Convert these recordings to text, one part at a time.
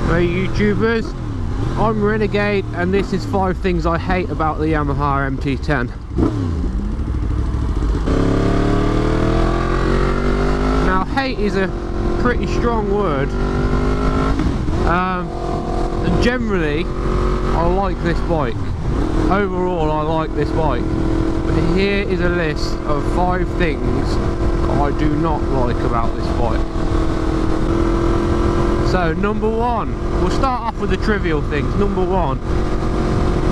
Hey YouTubers, I'm Renegade and this is 5 things I hate about the Yamaha MT10. Now hate is a pretty strong word, and generally I like this bike. Overall I like this bike, but here is a list of 5 things I do not like about this bike. So number 1, we'll start off with the trivial things. Number 1,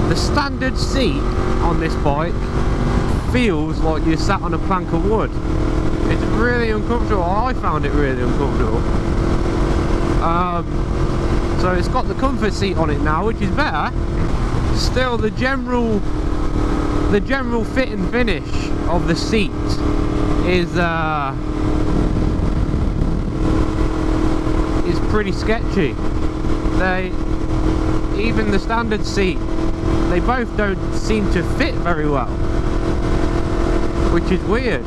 the standard seat on this bike feels like you're sat on a plank of wood. It's really uncomfortable. I found it really uncomfortable. So it's got the comfort seat on it now, which is better. Still, the general fit and finish of the seat is pretty sketchy. Even the standard seat, they both don't seem to fit very well, which is weird.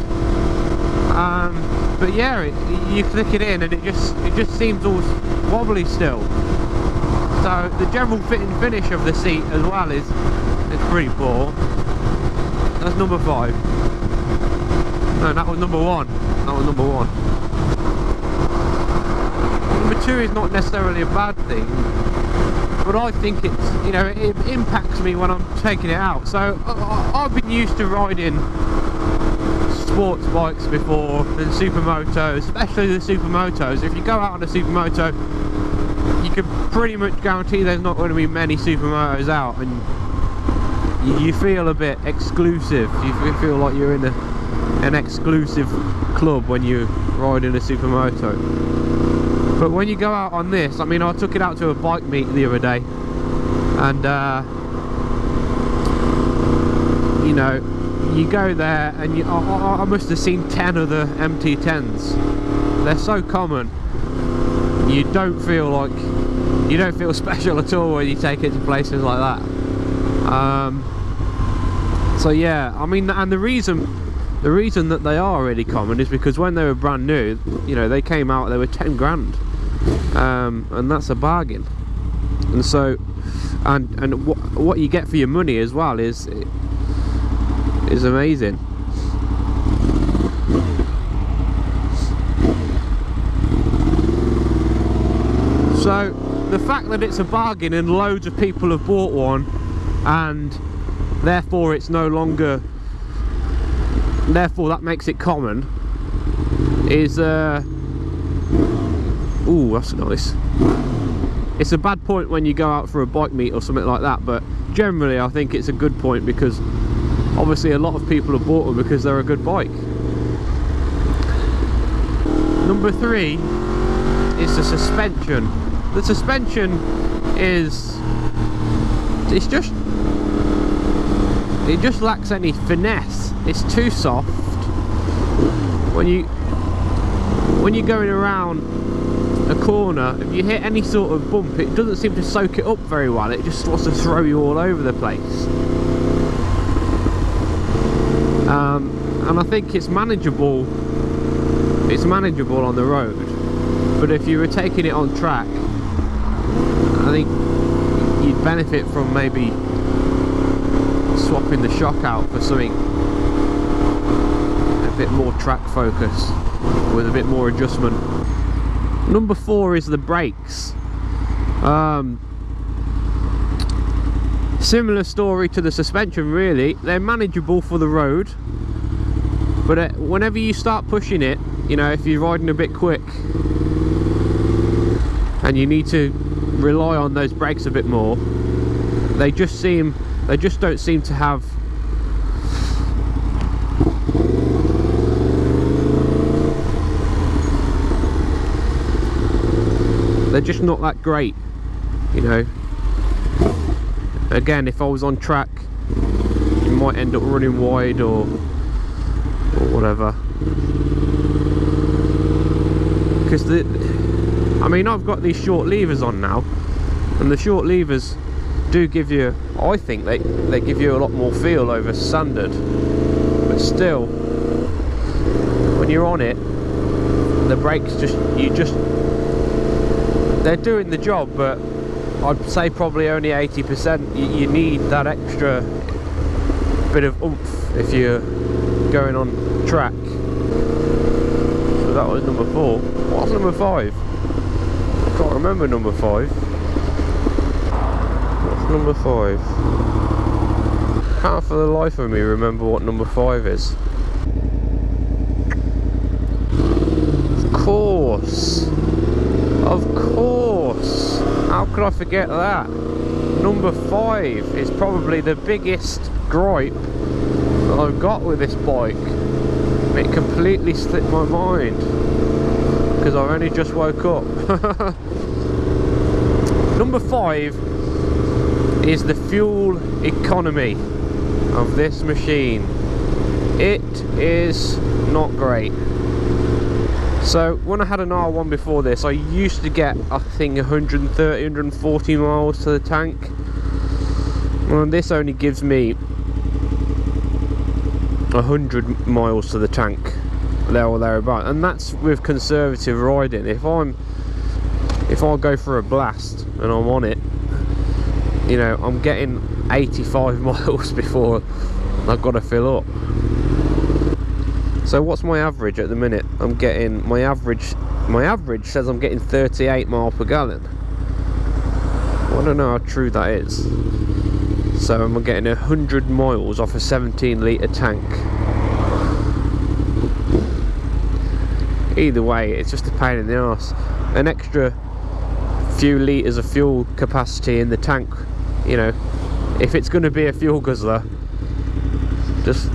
But yeah, you click it in and it just seems all wobbly still. So the general fit and finish of the seat as well is pretty poor. That's number 5. No, that was number 1. That was number 1. Number 2 is not necessarily a bad thing, but I think it's, you know, it impacts me when I'm taking it out. So I've been used to riding sports bikes before, and supermotos, especially the supermotos. If you go out on a supermoto, you can pretty much guarantee there's not going to be many supermotos out, and you feel a bit exclusive. You feel like you're in an exclusive club when you're riding a supermoto. But when you go out on this, I mean, I took it out to a bike meet the other day, and you know, you go there and I must have seen 10 of the MT10s. They're so common. You don't feel special at all when you take it to places like that. So yeah, I mean, and the reason that they are really common is because when they were brand new, you know, they came out, they were 10 grand, and that's a bargain. And so, and what you get for your money as well is amazing. So the fact that it's a bargain and loads of people have bought one, and therefore it's no longer, therefore that makes it common, is ooh, that's nice. It's a bad point when you go out for a bike meet or something like that, but generally I think it's a good point, because obviously a lot of people have bought them because they're a good bike. Number 3 is the suspension. The suspension is, it just lacks any finesse. It's too soft. When you're going around a corner, if you hit any sort of bump, it doesn't seem to soak it up very well. It just wants to throw you all over the place. And I think it's manageable. It's manageable on the road, but if you were taking it on track, I think you'd benefit from maybe swapping the shock out for something a bit more track focus with a bit more adjustment. Number 4 is the brakes. Similar story to the suspension really. They're manageable for the road, but whenever you start pushing it, you know, if you're riding a bit quick and you need to rely on those brakes a bit more, they just don't seem to have they're just not that great, you know. Again, if I was on track, you might end up running wide or whatever, because I mean, I've got these short levers on now, and the short levers do give you, I think they give you a lot more feel over standard, but still, when you're on it, the brakes they're doing the job, but I'd say probably only 80%. You need that extra bit of oomph if you're going on track. So that was number 4. What's number 5? Can't remember number 5. What's number 5? Can't for the life of me remember what number 5 is. Of course, how could I forget that? Number 5 is probably the biggest gripe that I've got with this bike, and it completely slipped my mind because I only just woke up. Number 5 is the fuel economy of this machine. It is not great. So when I had an R1 before this, I used to get, I think, 130, 140 miles to the tank. And this only gives me 100 miles to the tank, there or thereabout. And that's with conservative riding. If I go for a blast and I'm on it, you know, I'm getting 85 miles before I've got to fill up. So what's my average at the minute? I'm getting, my average says I'm getting 38 miles per gallon. Well, I don't know how true that is. So I'm getting 100 miles off a 17 litre tank. Either way, it's just a pain in the arse. An extra few litres of fuel capacity in the tank, you know, if it's going to be a fuel guzzler, just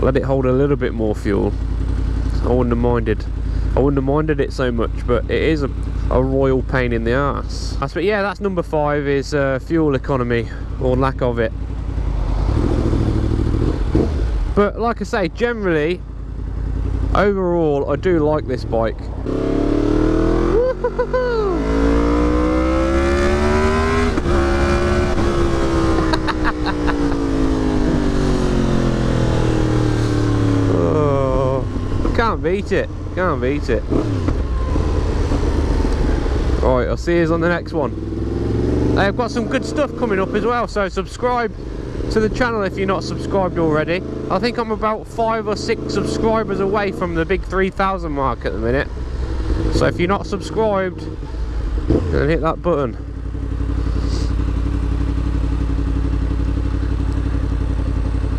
let it hold a little bit more fuel. I wouldn't have minded. I wouldn't have minded it so much, but it is a royal pain in the arse. But yeah, that's number 5, is fuel economy, or lack of it. But like I say, generally, overall, I do like this bike. Can't beat it, can't beat it. Right, I'll see you on the next one. I've got some good stuff coming up as well, so subscribe to the channel if you're not subscribed already. I think I'm about 5 or 6 subscribers away from the big 3,000 mark at the minute. So if you're not subscribed, then hit that button.